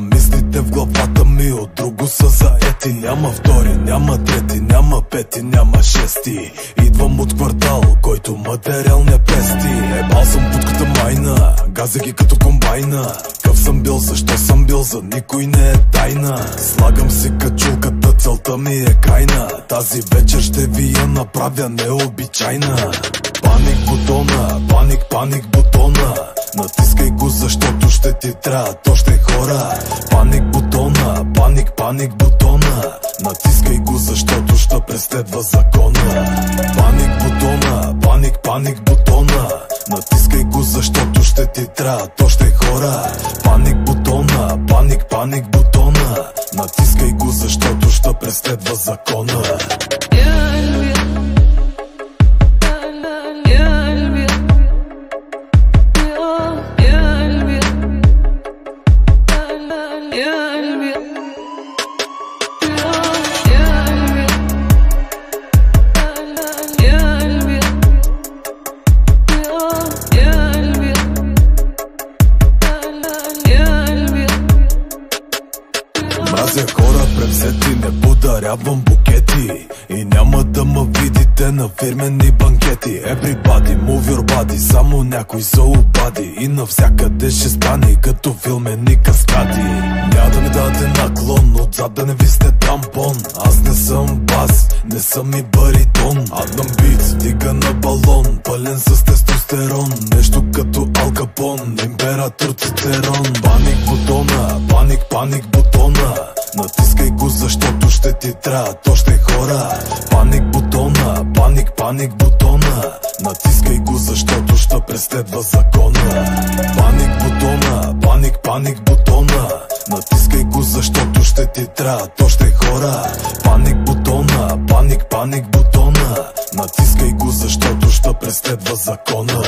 мислите в главата ми от друго са заети. Няма втори, няма трети, няма пети, няма шести. Идвам от квартал, който материал не пести. Ебал съм будката майна, газа ги като комбайна. Къв съм бил, защо съм бил, за никой не е тайна. Слагам си качулката, целта ми е крайна. Тази вечер ще ви я направя необичайна. Паник бутона, паник бутона. Натискай го, защото ще ти трябва още хора. Паник бутона, паник бутона. Натискай го, защото ще преследва закона. Паник бутона, паник бутона. Натискай го, защото ще ти трябва още хора. Паник бутона, паник бутона. Натискай го, защото ще преследва закона. Мразя хора превзети, не подарявам букети. И няма да ме видите на фирмени банкети. Everybody move your body, само някой се обади. И навсякъде ще стане като филмени каскади. Няма да ми дадете наклон, отзад да не висне тампон. Аз не съм бас, не съм и баритон. Аднам бит, стига на балон, пълен с тестостерон. Нещо като Ал Капон, император Цицерон. Паник бутона, паник бутона. Натискай го, защото ще ти трябва още хора. Паник бутона, паник бутона. Натискай го, защото ще преследва закона. Паник бутона, паник бутона. Натискай го, защото ще ти трябва още хора. Паник бутона, паник бутона. Натискай го, защото ще преследва закона.